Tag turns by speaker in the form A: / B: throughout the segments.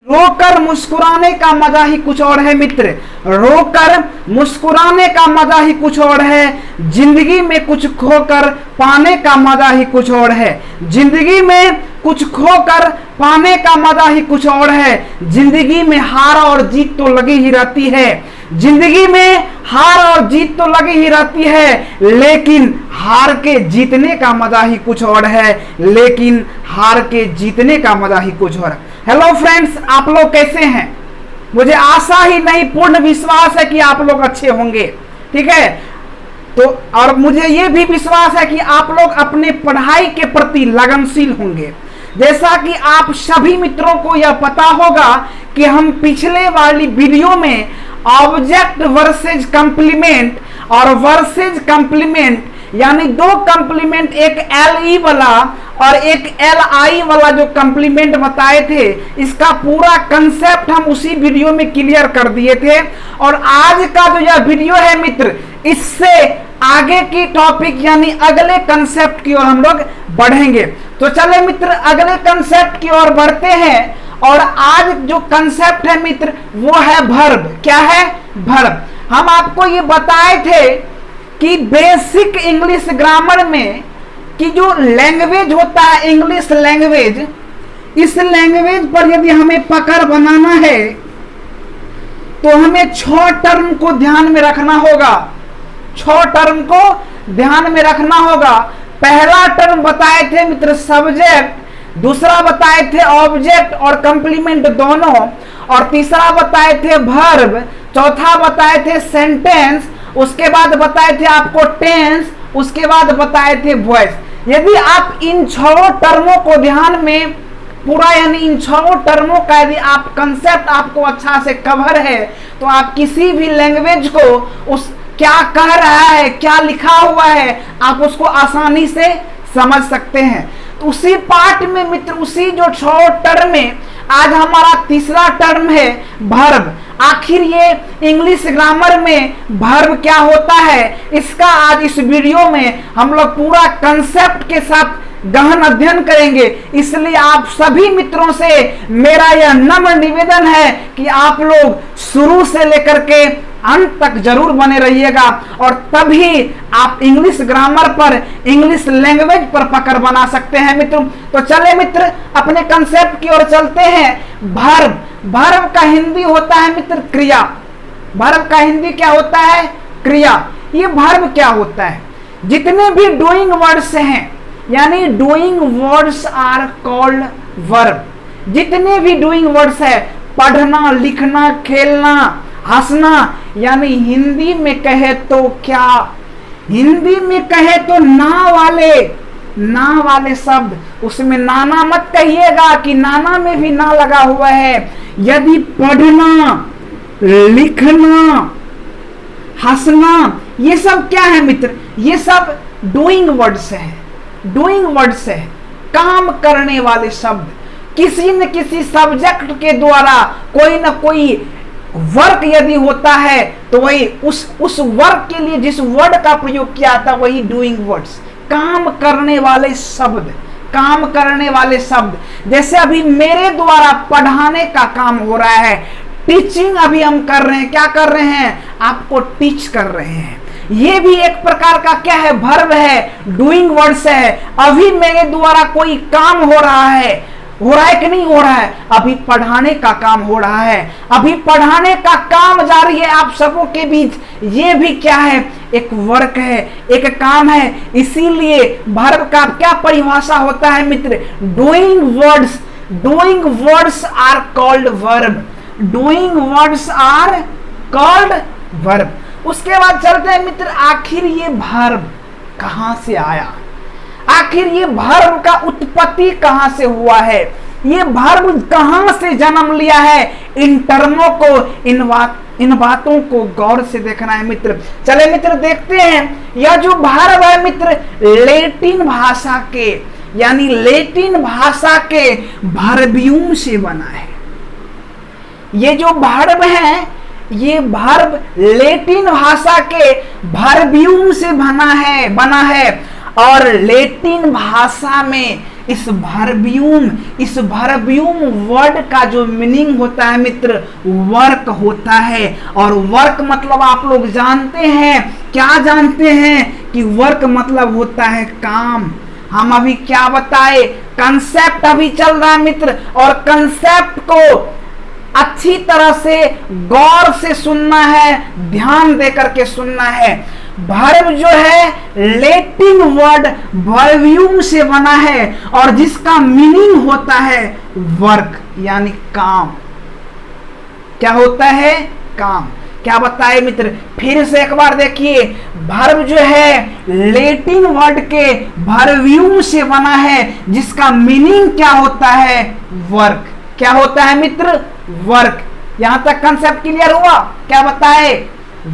A: रोकर मुस्कुराने का मजा ही कुछ और है मित्र, रोकर मुस्कुराने का मजा ही कुछ और है। जिंदगी में कुछ खोकर पाने का मजा ही कुछ और है। जिंदगी में कुछ खोकर पाने का मजा ही कुछ और है। जिंदगी में हार और जीत तो लगी ही रहती है। जिंदगी में हार और जीत तो लगी ही रहती है, लेकिन हार के जीतने का मजा ही कुछ और है। लेकिन हार के जीतने का मजा ही कुछ और है। हेलो फ्रेंड्स, आप लोग कैसे हैं? मुझे आशा ही नहीं पूर्ण विश्वास है कि आप लोग अच्छे होंगे। ठीक है, तो और मुझे ये भी विश्वास है कि आप लोग अपने पढ़ाई के प्रति लगनशील होंगे। जैसा कि आप सभी मित्रों को यह पता होगा कि हम पिछले वाली वीडियो में ऑब्जेक्ट वर्सेज कंप्लीमेंट और वर्सेज कंप्लीमेंट यानी दो कंप्लीमेंट, एक एल ई वाला और एक एल आई वाला जो कंप्लीमेंट बताए थे, इसका पूरा कंसेप्ट हम उसी वीडियो में क्लियर कर दिए थे। और आज का जो यह वीडियो है मित्र, इससे आगे की टॉपिक यानी अगले कंसेप्ट की ओर हम लोग बढ़ेंगे। तो चले मित्र, अगले कंसेप्ट की ओर बढ़ते हैं। और आज जो कंसेप्ट है मित्र, वो है वर्ब। क्या है? वर्ब। हम आपको ये बताए थे कि बेसिक इंग्लिश ग्रामर में कि जो लैंग्वेज होता है, इंग्लिश लैंग्वेज, इस लैंग्वेज पर यदि हमें पकड़ बनाना है तो हमें 6 टर्म को ध्यान में रखना होगा। 6 टर्म को ध्यान में रखना होगा। पहला टर्म बताए थे मित्र सब्जेक्ट, दूसरा बताए थे ऑब्जेक्ट और कंप्लीमेंट दोनों, और तीसरा बताए थे वर्ब, चौथा बताए थे सेंटेंस, उसके बाद बताए थे आपको टेंस, उसके बाद बताए थे वॉइस। यदि आप इन 6 टर्मों को ध्यान में पूरा यानी इन 6 टर्मों का यदि आप कंसेप्ट आपको अच्छा से कवर है तो आप किसी भी लैंग्वेज को उस क्या कह रहा है, क्या लिखा हुआ है, आप उसको आसानी से समझ सकते हैं। तो उसी पार्ट में मित्र, उसी जो 6 टर्म में आज हमारा तीसरा टर्म है वर्ब। आखिर ये इंग्लिश ग्रामर में वर्ब क्या होता है, इसका आज इस वीडियो में हम लोग पूरा कंसेप्ट के साथ गहन अध्ययन करेंगे। इसलिए आप सभी मित्रों से मेरा यह नम्र निवेदन है कि आप लोग शुरू से लेकर के अंत तक जरूर बने रहिएगा, और तभी आप इंग्लिश ग्रामर पर, इंग्लिश लैंग्वेज पर पकड़ बना सकते हैं मित्रों। तो चले मित्र, अपने कंसेप्ट की ओर चलते हैं। वर्ब, वर्ब का हिंदी होता है मित्र क्रिया। वर्ब का हिंदी क्या होता है? क्रिया। ये वर्ब क्या होता है? जितने भी डूइंग वर्ड्स हैं, यानी doing words are called verb. जितने भी डूइंग वर्ड्स है, पढ़ना, लिखना, खेलना, हंसना, यानी हिंदी में कहे तो क्या, हिंदी में कहे तो ना वाले शब्द, उसमें नाना मत कहिएगा कि नाना में भी ना लगा हुआ है। यदि पढ़ना, लिखना, हंसना, ये सब क्या है मित्र? ये सब डूइंग वर्ड्स है। डूइंग वर्ड्स है, काम करने वाले शब्द। किसी न किसी सब्जेक्ट के द्वारा कोई न कोई वर्क यदि होता है तो वही उस वर्क के लिए जिस वर्ड का प्रयोग किया था वही डूइंग वर्ड्स, काम करने वाले शब्द, काम करने वाले शब्द। जैसे अभी मेरे द्वारा पढ़ाने का काम हो रहा है, टीचिंग अभी हम कर रहे हैं। क्या कर रहे हैं? आपको टीच कर रहे हैं। ये भी एक प्रकार का क्या है? वर्ब है, डूइंग वर्ड्स है। अभी मेरे द्वारा कोई काम हो रहा है कि नहीं हो रहा है? अभी पढ़ाने का काम हो रहा है, अभी पढ़ाने का काम जारी है आप सबों के बीच। ये भी क्या है? एक वर्क है, एक काम है। इसीलिए वर्ब का क्या परिभाषा होता है मित्र? Doing words. Doing words are called verb. Doing words are called verb. उसके बाद चलते हैं मित्र, आखिर ये वर्ब कहां से आया? आखिर ये वर्ब का उत्पत्ति कहां से हुआ है? ये वर्ब कहां से जन्म लिया है? इन टर्मों को, इन बातों को गौर से देखना है मित्र। चले मित्र देखते हैं। यह जो वर्ब है मित्र, लैटिन भाषा के यानी लैटिन भाषा के वर्बियम से बना है। ये जो वर्ब है, ये वर्ब लैटिन भाषा के वर्बियम से बना है। और लैटिन भाषा में इस भरब्यूम वर्ड का जो मीनिंग होता है मित्र, वर्क होता है। और वर्क मतलब आप लोग जानते हैं, क्या जानते हैं कि वर्क मतलब होता है काम। हम अभी क्या बताए, कंसेप्ट अभी चल रहा है मित्र, और कंसेप्ट को अच्छी तरह से गौर से सुनना है, ध्यान दे करके सुनना है। वर्ब जो है लैटिन वर्ड वर्बियम से बना है और जिसका मीनिंग होता है वर्क यानी काम। क्या होता है? काम। क्या बताए मित्र? फिर से एक बार देखिए, वर्ब जो है लैटिन वर्ड के वर्बियम से बना है जिसका मीनिंग क्या होता है? वर्क। क्या होता है मित्र? वर्क। यहां तक कंसेप्ट क्लियर हुआ? क्या बताए?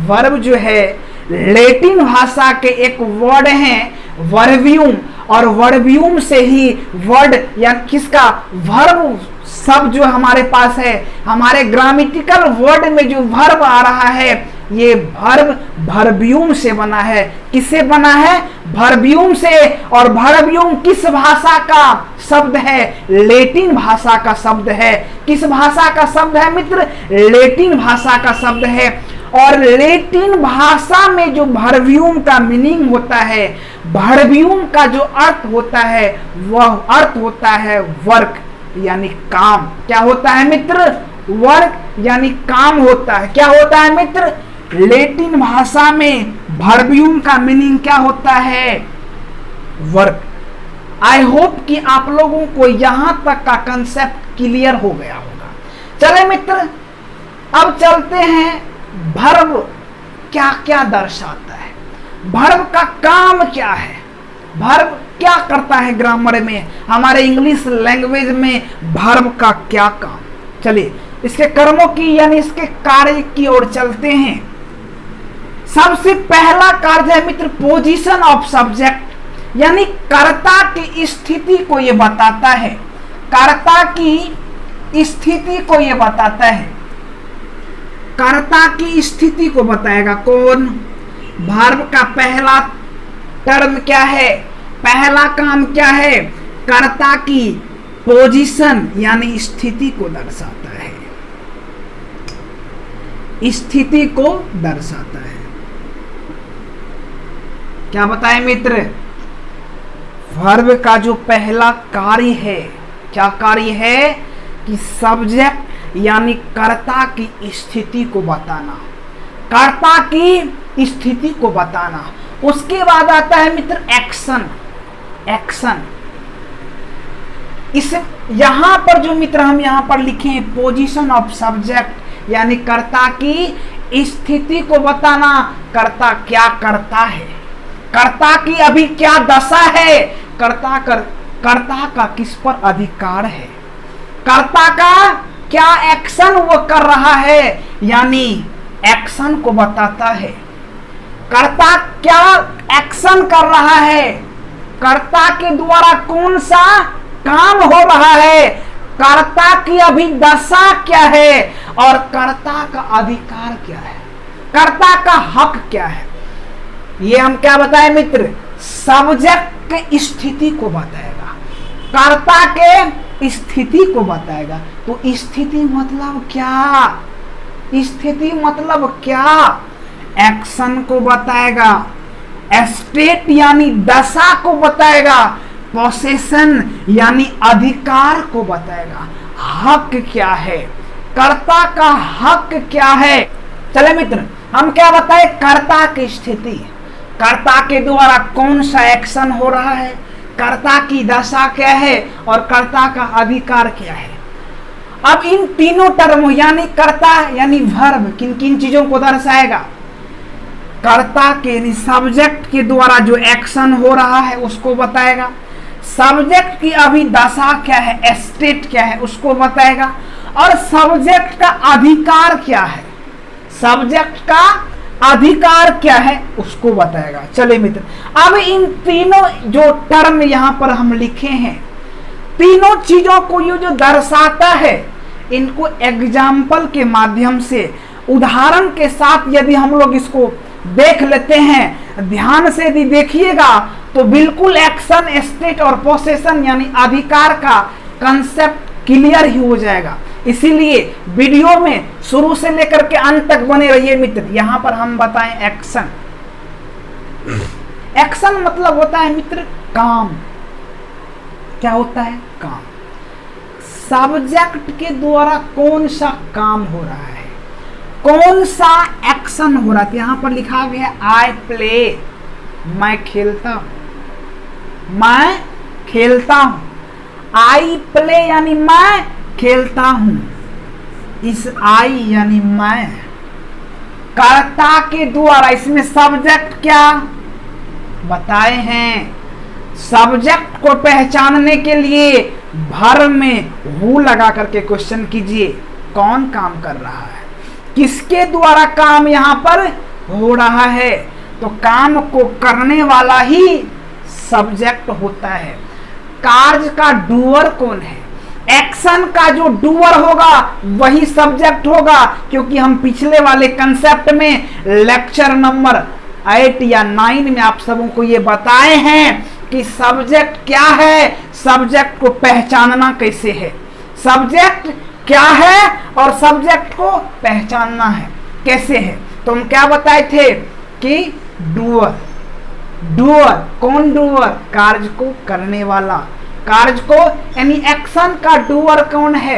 A: वर्ब जो है लैटिन भाषा के एक वर्ड है वर्बियम, और वर्बियम से ही वर्ड या किसका वर्ब शब्द जो हमारे पास है, हमारे ग्रामेटिकल वर्ड में जो वर्ब आ रहा है, ये वर्ब वर्बियम से बना है। किससे बना है? वर्बियम से। और वर्बियम किस भाषा का शब्द है? लैटिन भाषा का शब्द है। किस भाषा का शब्द है मित्र? लैटिन भाषा का शब्द है। और लैटिन भाषा में जो वर्बियम का मीनिंग होता है, वर्बियम का जो अर्थ होता है, वह अर्थ होता है वर्क यानी काम। क्या होता है मित्र? वर्क यानी काम होता है। क्या होता है मित्र? लैटिन भाषा में वर्बियम का मीनिंग क्या होता है? वर्क। आई होप कि आप लोगों को यहां तक का कंसेप्ट क्लियर हो गया होगा। चले मित्र, अब चलते हैं वर्ब क्या क्या दर्शाता है, वर्ब का काम क्या है, वर्ब क्या करता है ग्रामर में, हमारे इंग्लिश लैंग्वेज में वर्ब का क्या काम। चलिए इसके कर्मों की यानी इसके कार्य की ओर चलते हैं। सबसे पहला कार्य है मित्र पोजीशन ऑफ सब्जेक्ट, यानी कर्ता की स्थिति को यह बताता है। कर्ता की स्थिति को यह बताता है, कर्ता की स्थिति को बताएगा। कौन? वर्ब का पहला टर्म क्या है, पहला काम क्या है? कर्ता की पोजीशन यानी स्थिति को दर्शाता है, स्थिति को दर्शाता है। क्या बताए मित्र? वर्ब का जो पहला कार्य है, क्या कार्य है? कि सब्जेक्ट यानी कर्ता की स्थिति को बताना, कर्ता की स्थिति को बताना। उसके बाद आता है मित्र एक्शन। एक्शन इस यहां पर जो मित्र हम यहां पर लिखे पोजीशन ऑफ सब्जेक्ट यानी कर्ता की स्थिति को बताना, कर्ता क्या करता है, कर्ता की अभी क्या दशा है, कर्ता का किस पर अधिकार है, कर्ता का क्या एक्शन वो कर रहा है, यानी एक्शन को बताता है। कर्ता क्या एक्शन कर रहा है, कर्ता के द्वारा कौन सा काम हो रहा है, कर्ता की अभी दशा क्या है, और कर्ता का अधिकार क्या है, कर्ता का हक क्या है। ये हम क्या बताए मित्र? सब्जेक्ट की स्थिति को बताएगा, कर्ता के स्थिति को बताएगा। तो स्थिति मतलब क्या? स्थिति मतलब क्या? एक्शन को बताएगा, स्टेट यानी दशा को बताएगा, पोसेशन यानी अधिकार को बताएगा। हक क्या है, कर्ता का हक क्या है। चले मित्र हम क्या बताए? कर्ता की स्थिति, कर्ता के द्वारा कौन सा एक्शन हो रहा है, कर्ता की दशा क्या है, और कर्ता का अधिकार क्या है। अब इन तीनों टर्म यानी कर्ता यानी वर्ब किन किन चीजों को दर्शाएगा? कर्ता के यानी सब्जेक्ट के द्वारा जो एक्शन हो रहा है उसको बताएगा, सब्जेक्ट की अभी दशा क्या है, स्टेट क्या है उसको बताएगा, और सब्जेक्ट का अधिकार क्या है, सब्जेक्ट का अधिकार क्या है उसको बताएगा। चलिए मित्र अब इन तीनों जो टर्म यहां पर हम लिखे हैं, तीनों चीजों को ये जो दर्शाता है, इनको एग्जाम्पल के माध्यम से उदाहरण के साथ यदि हम लोग इसको देख लेते हैं, ध्यान से यदि देखिएगा तो बिल्कुल एक्शन, स्टेट और पोसेशन यानी अधिकार का कंसेप्ट क्लियर ही हो जाएगा। इसीलिए वीडियो में शुरू से लेकर के अंत तक बने रहिए मित्र। यहां पर हम बताएं एक्शन। एक्शन मतलब होता है मित्र काम। क्या होता है? काम। सब्जेक्ट के द्वारा कौन सा काम हो रहा है, कौन सा एक्शन हो रहा है। यहां पर लिखा गया है आई प्ले, मैं खेलता हूं, मैं खेलता हूं। आई प्ले यानी मैं खेलता हूं। इस आई यानी मैं, कर्ता के द्वारा, इसमें सब्जेक्ट क्या बताए हैं। सब्जेक्ट को पहचानने के लिए भर में हु लगा करके क्वेश्चन कीजिए, कौन काम कर रहा है, किसके द्वारा काम यहां पर हो रहा है। तो काम को करने वाला ही सब्जेक्ट होता है। कार्य का डूअर कौन है? एक्शन का जो डूअर होगा वही सब्जेक्ट होगा, क्योंकि हम पिछले वाले कंसेप्ट में लेक्चर नंबर 8 या 9 में आप सबों को ये बताए हैं कि सब्जेक्ट क्या है, सब्जेक्ट को पहचानना कैसे है, सब्जेक्ट क्या है और सब्जेक्ट को पहचानना है कैसे है। तो हम क्या बताए थे कि डूअर, डूअर कौन? डूअर कार्य को करने वाला, कार्य को यानी एक्शन का डूअर कौन है,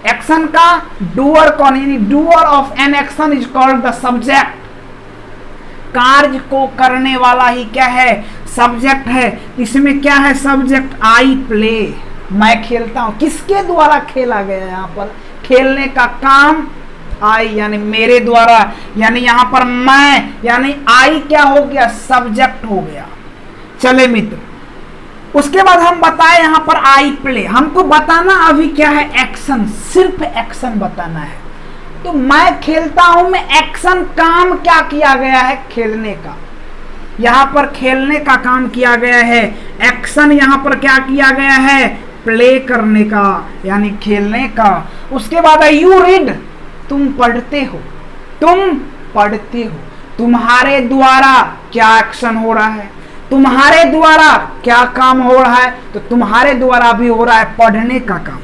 A: एक्शन का डूअर कौन, यानी doer of an action is called the subject. कार्य को करने वाला ही क्या है? सब्जेक्ट है। इसमें क्या है? सब्जेक्ट आई प्ले, मैं खेलता हूं। किसके द्वारा खेला गया है? यहाँ पर खेलने का काम आई यानी मेरे द्वारा, यानी यहाँ पर मैं यानी आई क्या हो गया? सब्जेक्ट हो गया। चले मित्र, उसके बाद हम बताए यहाँ पर आई प्ले। हमको बताना अभी क्या है? एक्शन, सिर्फ एक्शन बताना है। तो मैं खेलता हूं में एक्शन, काम क्या किया गया है? खेलने का। यहां पर खेलने का काम किया गया है। एक्शन यहां पर क्या किया गया है? प्ले करने का यानी खेलने का। उसके बाद है यू रीड, तुम पढ़ते हो, तुम पढ़ते हो। तुम्हारे द्वारा क्या एक्शन हो रहा है, तुम्हारे द्वारा क्या काम हो रहा है? तो तुम्हारे द्वारा भी हो रहा है पढ़ने का काम।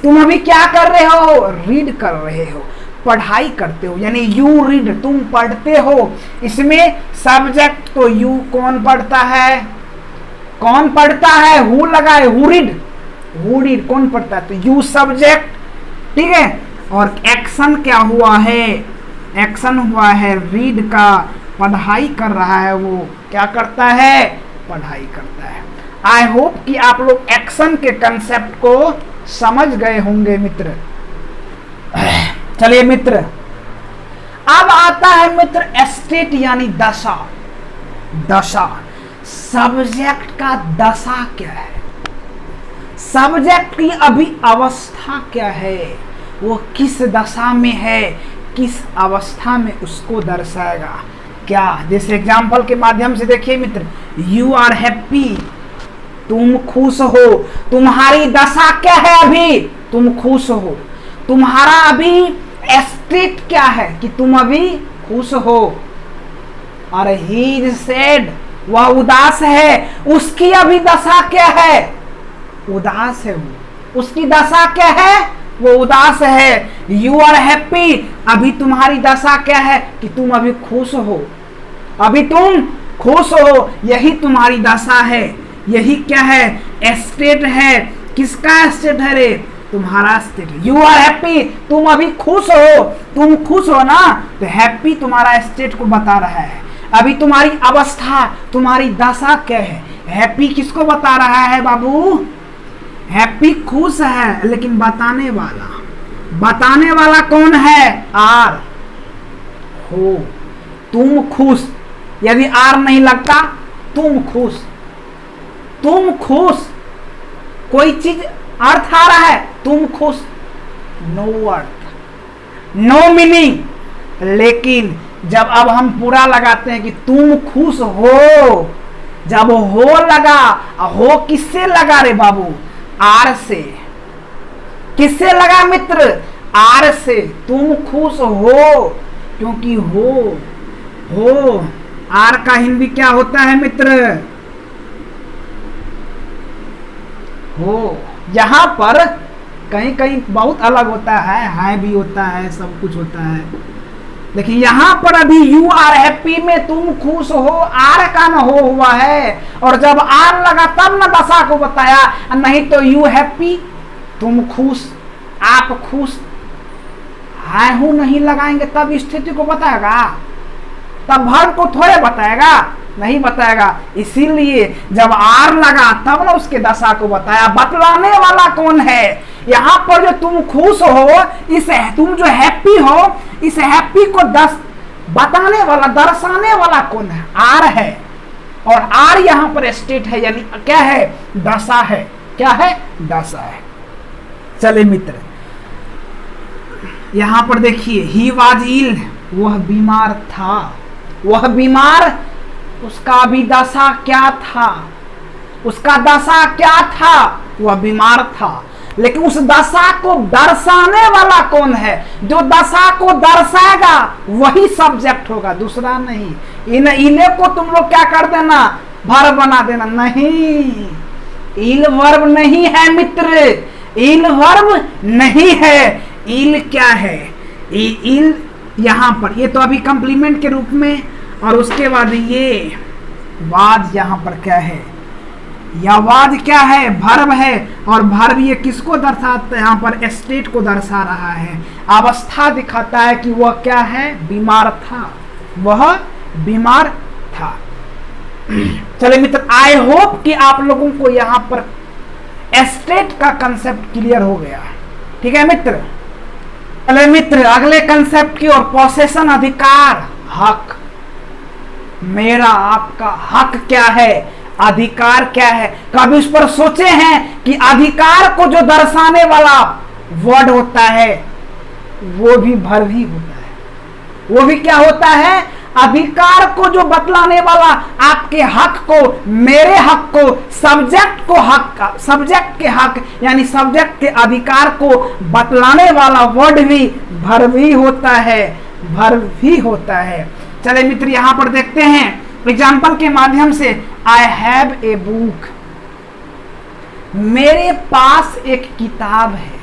A: तुम अभी क्या कर रहे हो? रीड कर रहे हो, पढ़ाई करते हो, यानी यू रीड, तुम पढ़ते हो। इसमें सब्जेक्ट तो यू, कौन पढ़ता है? कौन पढ़ता है? हु लगाए, हु रीड, हु रीड कौन पढ़ता है? तो यू सब्जेक्ट, ठीक है। और एक्शन क्या हुआ है? एक्शन हुआ है रीड का, पढ़ाई कर रहा है, वो क्या करता है? पढ़ाई करता है। आई होप कि आप लोग एक्शन के कंसेप्ट को समझ गए होंगे मित्र। चलिए मित्र, अब आता है मित्र स्टेट यानी दशा। दशा, सब्जेक्ट का दशा क्या है, सब्जेक्ट की अभी अवस्था क्या है, वो किस दशा में है, किस अवस्था में उसको दर्शाएगा। क्या? जैसे एग्जाम्पल के माध्यम से देखिए मित्र, यू आर हैप्पी, तुम खुश हो। तुम्हारी दशा क्या है? अभी तुम खुश हो। तुम्हारा अभी स्टेट क्या है कि तुम अभी खुश हो। और ही इज सैड, वह उदास है, उसकी अभी दशा क्या है? उदास है वो, उसकी दशा क्या है? वो उदास है। यू आर हैप्पी, अभी तुम्हारी दशा क्या है कि तुम अभी खुश हो, अभी तुम खुश हो, यही तुम्हारी दशा है, यही क्या है? स्टेट है। किसका स्टेट है रे? तुम्हारा स्टेट। यू आर हैप्पी, तुम अभी खुश हो, तुम खुश हो ना, तो हैप्पी तुम्हारा स्टेट को बता रहा है। अभी तुम्हारी अवस्था, तुम्हारी दशा क्या है? हैप्पी किसको बता रहा है बाबू? हैप्पी खुश है, लेकिन बताने वाला कौन है? आर हो, तुम खुश। यदि आर नहीं लगता, तुम खुश, तुम खुश, कोई चीज अर्थ आ रहा है, तुम खुश, नो अर्थ, नो मीनिंग। लेकिन जब अब हम पूरा लगाते हैं कि तुम खुश हो, जब हो लगा, हो किससे लगा रे बाबू? आर से। किससे लगा मित्र? आर से। तुम खुश हो, क्योंकि हो आर का हिंदी क्या होता है मित्र? हो। यहाँ पर कहीं कहीं बहुत अलग होता है भी होता है, सब कुछ होता है, लेकिन यहाँ पर अभी यू आर हैप्पी में तुम खुश हो, आर का न हो हुआ है, और जब आर लगा तब न दशा को बताया, नहीं तो यू हैप्पी तुम खुश, आप खुश, है हूं नहीं लगाएंगे तब स्थिति को बताएगा, तब भर को थोड़े बताएगा, नहीं बताएगा। इसीलिए जब आर लगा तब ना उसके दशा को बताया। बतलाने वाला कौन है? यहाँ पर जो तुम खुश हो, इस तुम जो हैप्पी हो, इस हैप्पी को बताने वाला, दर्शाने वाला कौन है? आर है। और आर यहाँ पर स्टेट है, यानी क्या है? दशा है। क्या है? दशा है। चले मित्र, यहाँ पर देखिए, ही वाज इल, वह बीमार था, वह बीमार, उसका भी दशा क्या था? उसका दशा क्या था? वह बीमार था। लेकिन उस दशा को दर्शाने वाला कौन है? जो दशा को दर्शाएगा वही सब्जेक्ट होगा, दूसरा नहीं। इन इले को तुम लोग क्या कर देना? वर्ब बना देना। नहीं, इल वर्ब नहीं है मित्र, इल वर्ब नहीं है। इल क्या है? इल यहाँ पर, ये तो अभी कंप्लीमेंट के रूप में, और उसके बाद ये वाज यहाँ पर क्या है? या वाज क्या है? भर्ब है। और भर्ब ये किसको दर्शाता है? यहाँ पर स्टेट को दर्शा रहा है, अवस्था दिखाता है कि वह क्या है? बीमार था, वह बीमार था। चले मित्र, आई होप कि आप लोगों को यहाँ पर स्टेट का कंसेप्ट क्लियर हो गया। ठीक है मित्र। चले मित्र, अगले कंसेप्ट की ओर। पोसेशन, अधिकार, हक। मेरा आपका हक क्या है? अधिकार क्या है? कभी उस पर सोचे हैं कि अधिकार को जो दर्शाने वाला वर्ड होता है वो भी भर्ब ही होता है। वो भी क्या होता है? अधिकार को जो बतलाने वाला, आपके हक को, मेरे हक को, सब्जेक्ट को हक, सब्जेक्ट के हक यानी सब्जेक्ट के अधिकार को बतलाने वाला वर्ड भी भर्ब ही होता है, भर्ब ही होता है। चले मित्र, यहां पर देखते हैं एग्जाम्पल के माध्यम से। आई हैव ए बुक, मेरे पास एक किताब है,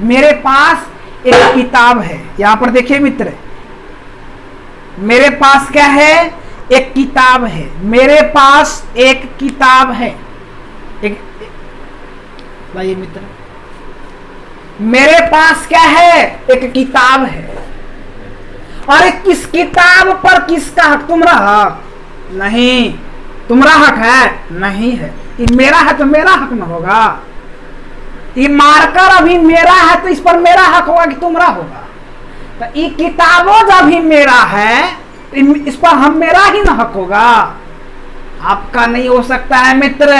A: मेरे पास एक किताब है। यहां पर देखिए मित्र, मेरे पास क्या है? एक किताब है, मेरे पास एक किताब है। एक भाई मित्र, मेरे पास क्या है? एक किताब है। और किस किताब पर किसका हक? तुम्हारा हक नहीं, तुम्हारा हक है नहीं है। ये मेरा है तो मेरा हक न होगा। ये मार्कर अभी मेरा है तो इस पर मेरा हक होगा कि तुम्हारा होगा? तो ये किताबों जब भी मेरा है इस पर हम मेरा ही न हक होगा, आपका नहीं हो सकता है मित्र।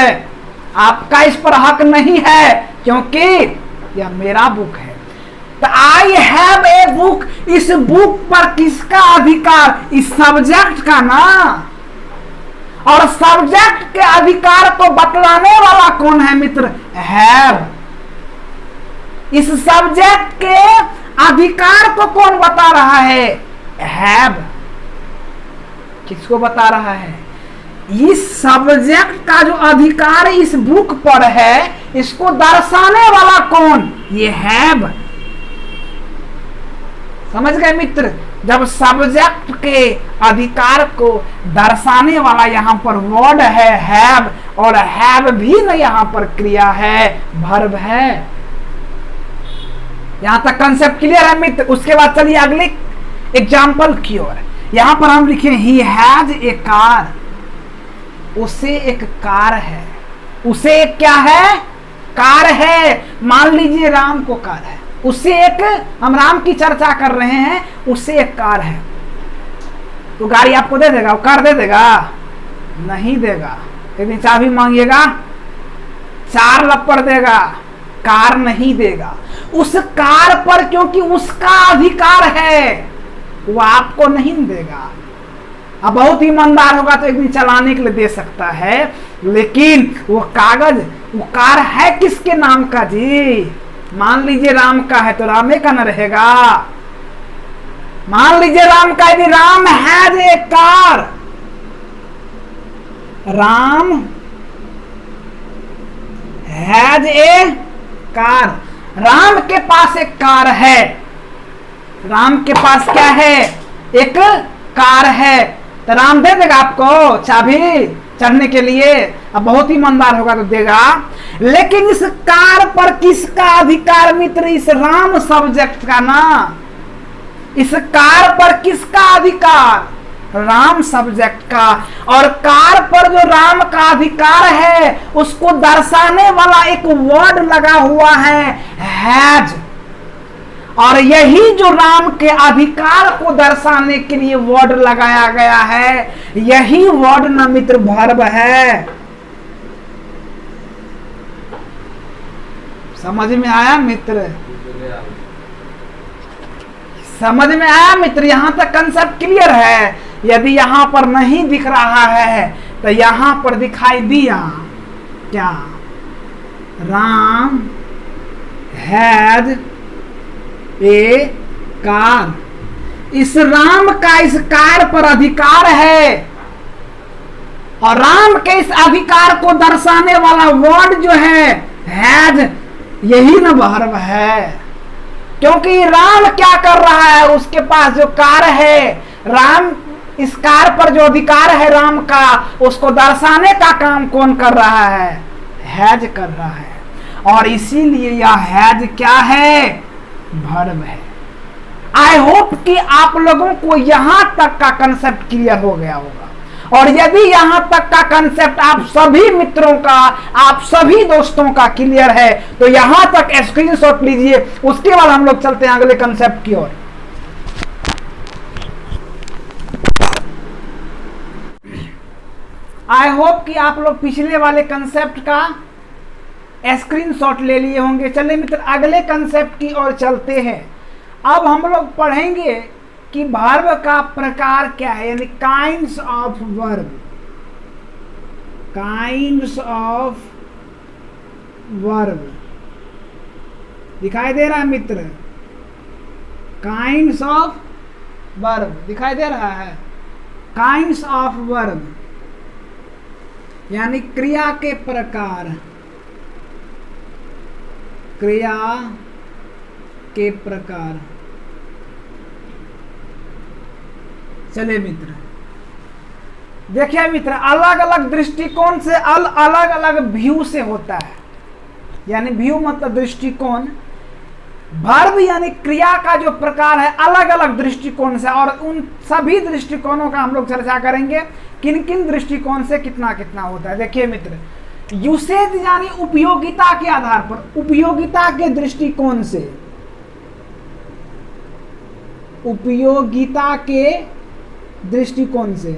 A: आपका इस पर हक नहीं है क्योंकि यह मेरा बुक है। तो आई हैव ए बुक, इस बुक पर किसका अधिकार? इस सब्जेक्ट का ना। और सब्जेक्ट के अधिकार को बतलाने वाला कौन है मित्र? हैव। इस सब्जेक्ट के अधिकार को कौन बता रहा है? हैव। किसको बता रहा है? इस सब्जेक्ट का जो अधिकार इस बुक पर है, इसको दर्शाने वाला कौन? ये हैव। समझ गए मित्र? जब सब्जेक्ट के अधिकार को दर्शाने वाला यहाँ पर वर्ड है हैव, और हैव भी न यहाँ पर क्रिया है, भर्ब है। यहां तक कंसेप्ट क्लियर है मित्र? उसके बाद चलिए अगले एग्जाम्पल की ओर। यहां पर हम लिखे ही हैज ए कार, उसे एक कार है। उसे एक क्या है? कार है। मान लीजिए राम को कार है, उससे एक, हम राम की चर्चा कर रहे हैं, उससे एक कार है, तो गाड़ी आपको दे देगा? वो कार दे देगा? नहीं देगा। यदि चाबी मांगिएगा 4 लपड़ देगा, कार नहीं देगा। उस कार पर क्योंकि उसका अधिकार है, वो आपको नहीं देगा। अब बहुत ईमानदार होगा तो एक दिन चलाने के लिए दे सकता है, लेकिन वो कागज, वो कार है किसके नाम का जी? मान लीजिए राम का है तो रामे का न रहेगा। मान लीजिए राम का, यदि Ram has a car, Ram has a car. Ram के पास एक कार है। राम के पास क्या है? एक कार है। तो राम दे देगा आपको चाबी चढ़ने के लिए? अब बहुत ईमानदार होगा तो देगा। लेकिन इस कार पर किसका अधिकार मित्र? इस राम सब्जेक्ट का ना। इस कार पर किसका अधिकार? राम सब्जेक्ट का। और कार पर जो राम का अधिकार है उसको दर्शाने वाला एक वर्ड लगा हुआ है, हैज। और यही जो राम के अधिकार को दर्शाने के लिए वर्ड लगाया गया है, यही वर्ड ना मित्र वर्ब है। समझ में आया मित्र? समझ में आया मित्र? यहां तक कंसेप्ट क्लियर है? यदि यहां पर नहीं दिख रहा है तो यहां पर दिखाई दिया क्या? Ram has a car. इस राम का इस कार पर अधिकार है और राम के इस अधिकार को दर्शाने वाला वर्ड जो है हैज, यही न वर्ब है। क्योंकि राम क्या कर रहा है? उसके पास जो कार है, राम इस कार पर जो अधिकार है राम का, उसको दर्शाने का काम कौन कर रहा है? हैज कर रहा है। और इसीलिए यह हैज क्या है? वर्ब है। आई होप कि आप लोगों को यहां तक का कंसेप्ट क्लियर हो गया होगा। और यदि यहां तक का कंसेप्ट आप सभी मित्रों का, आप सभी दोस्तों का क्लियर है तो यहां तक स्क्रीनशॉट लीजिए। उसके बाद हम लोग चलते हैं अगले कंसेप्ट की ओर। आई होप कि आप लोग पिछले वाले कंसेप्ट का स्क्रीनशॉट ले लिए होंगे। चलिए मित्र अगले कंसेप्ट की ओर चलते हैं। अब हम लोग पढ़ेंगे कि वर्ब का प्रकार क्या है, यानी kinds of verb. Kinds of verb दिखाई दे रहा है मित्र? काइंड्स ऑफ वर्ब दिखाई दे रहा है? काइंड्स ऑफ वर्ब यानी क्रिया के प्रकार। क्रिया के प्रकार। चलिए मित्र देखिए मित्र, अलग अलग दृष्टिकोण से अलग अलग व्यू से होता है। यानी व्यू मतलब दृष्टिकोण। वर्ब यानी क्रिया का जो प्रकार है अलग अलग दृष्टिकोण से, और उन सभी दृष्टिकोणों का हम लोग चर्चा करेंगे किन किन दृष्टिकोण से कितना कितना होता है। देखिए मित्र, यूसेज यानी उपयोगिता के आधार पर, उपयोगिता के दृष्टिकोण से, उपयोगिता के दृष्टिकोण से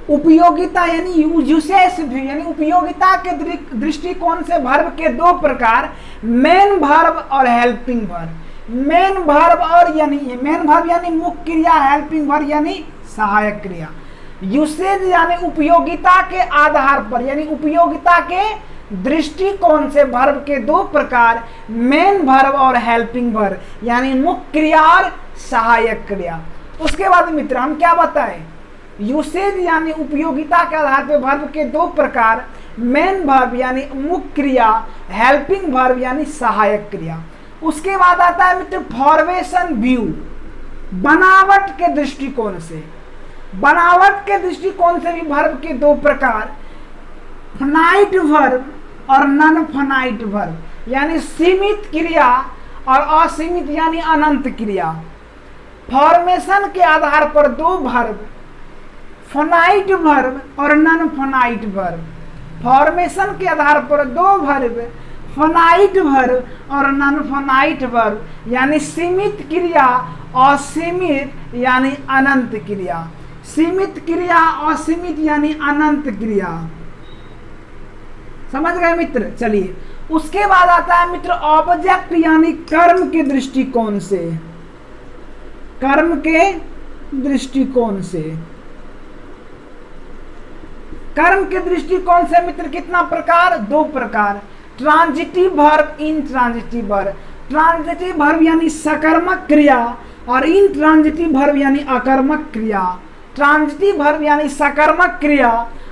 A: उपयोगिता यानी यूसेज यानी उपयोगिता के दृष्टिकोण से वर्ब के दो प्रकार, मेन वर्ब और हेल्पिंग वर्ब। मेन वर्ब और यानी मेन वर्ब यानी मुख्य क्रिया, हेल्पिंग वर्ब यानी सहायक क्रिया। यूसेज यानी उपयोगिता के आधार पर यानी उपयोगिता के दृष्टिकोण से वर्ब के दो प्रकार, मेन वर्ब और हेल्पिंग वर्ब यानी मुख्य क्रिया और सहायक क्रिया। उसके बाद मित्र हम क्या बताएं? यूसेज यानी उपयोगिता के आधार पर वर्ब के दो प्रकार, मेन वर्ब यानी मुख्य क्रिया, हेल्पिंग वर्ब यानी सहायक क्रिया। उसके बाद आता है मित्र फॉर्मेशन व्यू, बनावट के दृष्टिकोण से। बनावट के दृष्टिकोण से भी वर्ब के दो प्रकार, फाइनाइट वर्ब और नॉन फाइनाइट वर्ब यानी सीमित क्रिया और असीमित यानी अनंत क्रिया। फॉर्मेशन के आधार पर दो वर्ब, फाइनाइट वर्ब और नॉन फाइनाइट वर्ब। फॉर्मेशन के आधार पर दो वर्ब, फाइनाइट वर्ब और नॉन फाइनाइट वर्ब यानी सीमित क्रिया, असीमित यानी अनंत क्रिया। सीमित क्रिया, असीमित यानी अनंत क्रिया। समझ गए मित्र? चलिए उसके बाद आता है मित्र ऑब्जेक्ट यानी कर्म के दृष्टिकोण से। कर्म के दृष्टिकोण से, कर्म के दृष्टिकोण से मित्र कितना प्रकार? दो प्रकार, transitive verb, intransitive verb. Transitive verb यानी सकर्मक क्रिया और इनट्रांजिटिव वर्ब यानी अकर्मक क्रिया। ट्रांजिटिव वर्ब यानी सकर्मक क्रिया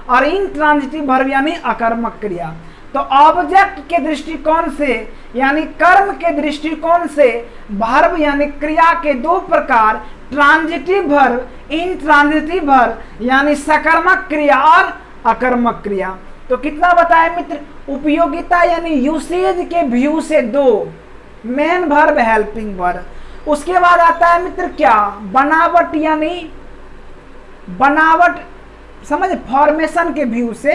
A: और इंट्रांजिटिव वर्ब यानी अकर्मक क्रिया। तो ऑब्जेक्ट के दृष्टिकोण से यानी कर्म के दृष्टिकोण से वर्ब यानी क्रिया के दो प्रकार, ट्रांजिटिव वर्ब, इंट्रांजिटिव वर्ब यानी सकर्मक क्रिया और अकर्मक क्रिया। तो कितना बताया मित्र, उपयोगिता यानी यूसेज के व्यू से दो, मेन वर्ब हेल्पिंग वर्ब। उसके बाद आता है मित्र क्या, बनावट यानी बनावट, समझ, फॉर्मेशन के व्यू से,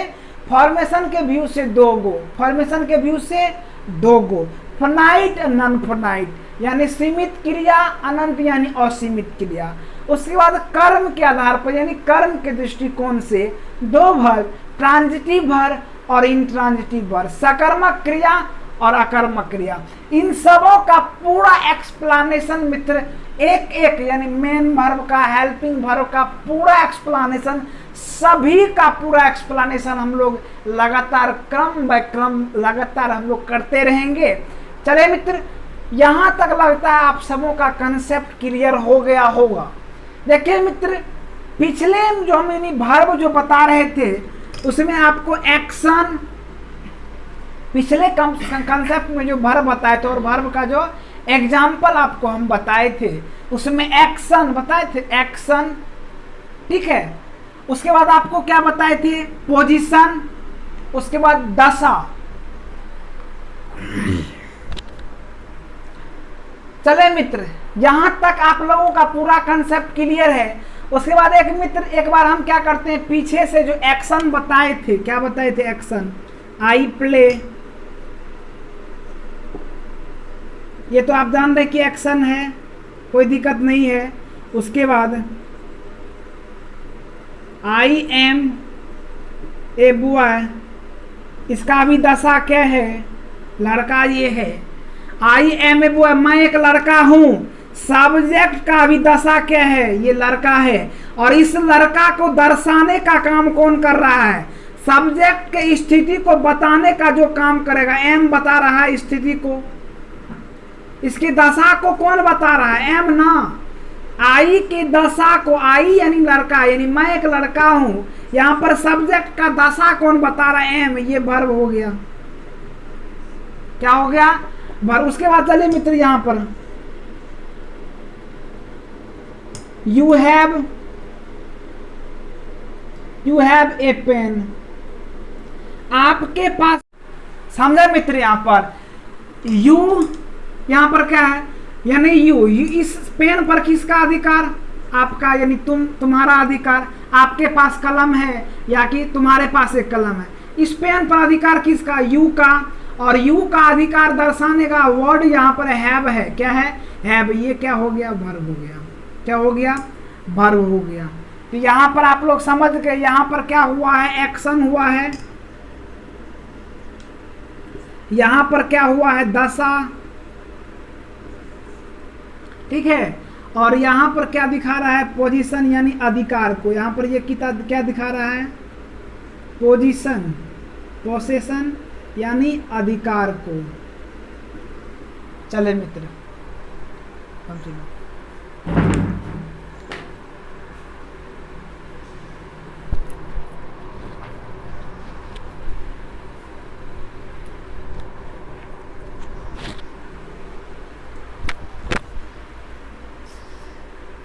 A: फॉर्मेशन के व्यू से दो गो, फॉर्मेशन के व्यू से दो गो, फाइनाइट नॉन फाइनाइट यानी सीमित क्रिया, अनंत यानी असीमित क्रिया। उसके बाद कर्म के आधार पर यानी कर्म के दृष्टिकोण से दो वर्ब, ट्रांजिटिव वर्ब और इंट्रांजिटिव वर्ब, सकर्मक क्रिया और अकर्मक क्रिया। इन सबों का पूरा एक्सप्लेनेशन मित्र एक एक यानी मेन वर्ब का, हेल्पिंग वर्ब का पूरा एक्सप्लेनेशन, सभी का पूरा एक्सप्लेनेशन हम लोग लगातार क्रम बाय क्रम लगातार हम लोग करते रहेंगे। चले मित्र, यहाँ तक लगता है आप सबों का कंसेप्ट क्लियर हो गया होगा। देखिए मित्र, पिछले जो हम यानी वर्ब जो बता रहे थे उसमें आपको एक्शन, पिछले कंसेप्ट में जो वर्ब बताए थे और वर्ब का जो एग्जाम्पल आपको हम बताए थे उसमें एक्शन बताए थे, एक्शन, ठीक है। उसके बाद आपको क्या बताए थे, पोजीशन, उसके बाद दशा। चले मित्र, यहां तक आप लोगों का पूरा कंसेप्ट क्लियर है। उसके बाद एक मित्र, एक बार हम क्या करते हैं, पीछे से जो एक्शन बताए थे, क्या बताए थे, एक्शन, आई प्ले, ये तो आप जान रहे कि एक्शन है, कोई दिक्कत नहीं है। उसके बाद आई एम ए बॉय, इसका भी दशा क्या है, लड़का ये है। आई एम ए बॉय, मैं एक लड़का हूं, सब्जेक्ट का भी दशा क्या है, ये लड़का है। और इस लड़का को दर्शाने का काम कौन कर रहा है, सब्जेक्ट के स्थिति को बताने का जो काम करेगा, एम बता रहा है स्थिति को, इसकी दशा को कौन बता रहा है, एम ना। आई की दशा को, आई यानी लड़का, यानी मैं एक लड़का हूं, यहां पर सब्जेक्ट का दशा कौन बता रहा है, एम, ये वर्ब हो गया। क्या हो गया, वर्ब। उसके बाद चलिए मित्र, यहां पर यू हैव ए पेन, आपके पास, समझे मित्र, यहां पर यू, यहां पर क्या है, यानी यू, इस पेन पर किसका अधिकार, आपका, यानी तुम्हारा अधिकार, आपके पास कलम है या कि तुम्हारे पास एक कलम है, इस पेन पर अधिकार किसका, यू का। और यू का अधिकार दर्शाने का वर्ड यहाँ पर हैव है, क्या है, हैव, ये क्या हो गया, वर्ब हो गया। क्या हो गया, वर्ब हो गया। तो यहाँ पर आप लोग समझ गए, यहाँ पर क्या हुआ है, एक्शन हुआ है, यहाँ पर क्या हुआ है, दशा, ठीक है। और यहाँ पर क्या दिखा रहा है, पोजीशन यानी अधिकार को, यहाँ पर ये किताब क्या दिखा रहा है, पोजीशन, पोसेशन यानी अधिकार को। चले मित्र, हम चलो,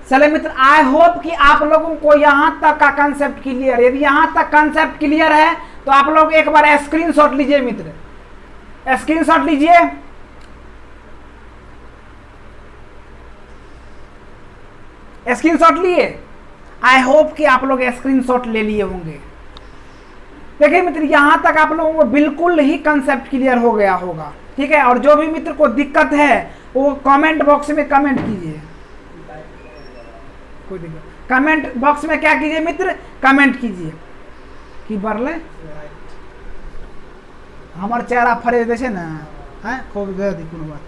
A: चले मित्र, आई होप कि आप लोगों को यहां तक का कंसेप्ट क्लियर है। यदि यहां तक कंसेप्ट क्लियर है तो आप लोग एक बार स्क्रीनशॉट लीजिए मित्र, स्क्रीनशॉट लीजिए। स्क्रीनशॉट लिए, आई होप कि आप लोग स्क्रीनशॉट ले लिए होंगे। देखिए मित्र, यहां तक आप लोगों को बिल्कुल ही कंसेप्ट क्लियर हो गया होगा, ठीक है। और जो भी मित्र को दिक्कत है वो कमेंट बॉक्स में कमेंट कीजिए, कोई दिक्कत, कमेंट बॉक्स में क्या कीजिए मित्र, कमेंट कीजिए कि बरले हमार चेहरा फरे दे ना है, खूब दे दी कोनो बात।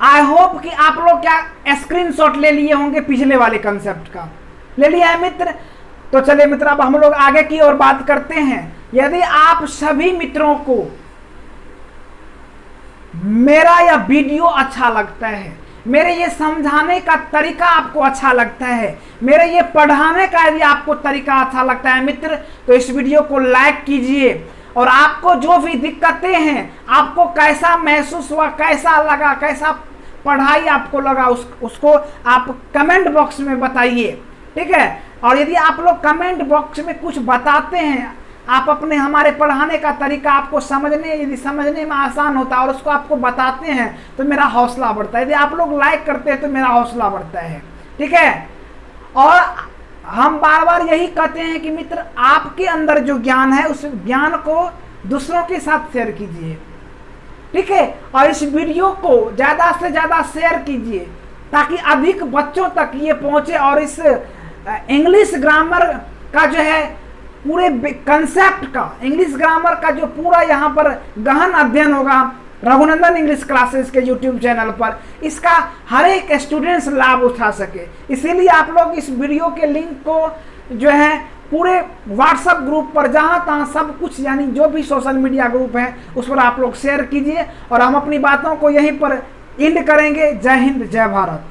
A: आई होप कि आप लोग क्या स्क्रीनशॉट ले लिए होंगे पिछले वाले कंसेप्ट का, ले लिया है मित्र। तो चलिए मित्र, अब हम लोग आगे की ओर बात करते हैं। यदि आप सभी मित्रों को मेरा यह वीडियो अच्छा लगता है, मेरे ये समझाने का तरीका आपको अच्छा लगता है, मेरे ये पढ़ाने का यदि आपको तरीका अच्छा लगता है मित्र, तो इस वीडियो को लाइक कीजिए। और आपको जो भी दिक्कतें हैं, आपको कैसा महसूस हुआ, कैसा लगा, कैसा पढ़ाई आपको लगा, उसको आप कमेंट बॉक्स में बताइए, ठीक है। और यदि आप लोग कमेंट बॉक्स में कुछ बताते हैं, आप अपने हमारे पढ़ाने का तरीका आपको समझने में आसान होता है और उसको आपको बताते हैं, तो मेरा हौसला बढ़ता है। यदि आप लोग लाइक करते हैं तो मेरा हौसला बढ़ता है, ठीक है। और हम बार बार यही कहते हैं कि मित्र, आपके अंदर जो ज्ञान है उस ज्ञान को दूसरों के साथ शेयर कीजिए, ठीक है। और इस वीडियो को ज़्यादा से ज़्यादा शेयर कीजिए ताकि अधिक बच्चों तक ये पहुँचे और इस इंग्लिश ग्रामर का जो है पूरे कंसेप्ट का, इंग्लिश ग्रामर का जो पूरा यहाँ पर गहन अध्ययन होगा रघुनंदन इंग्लिश क्लासेस के यूट्यूब चैनल पर, इसका हर एक स्टूडेंट्स लाभ उठा सके। इसीलिए आप लोग इस वीडियो के लिंक को जो है पूरे व्हाट्सएप ग्रुप पर, जहाँ तहाँ सब कुछ, यानी जो भी सोशल मीडिया ग्रुप है उस पर आप लोग शेयर कीजिए। और हम अपनी बातों को यहीं पर एंड करेंगे। जय हिंद, जय भारत।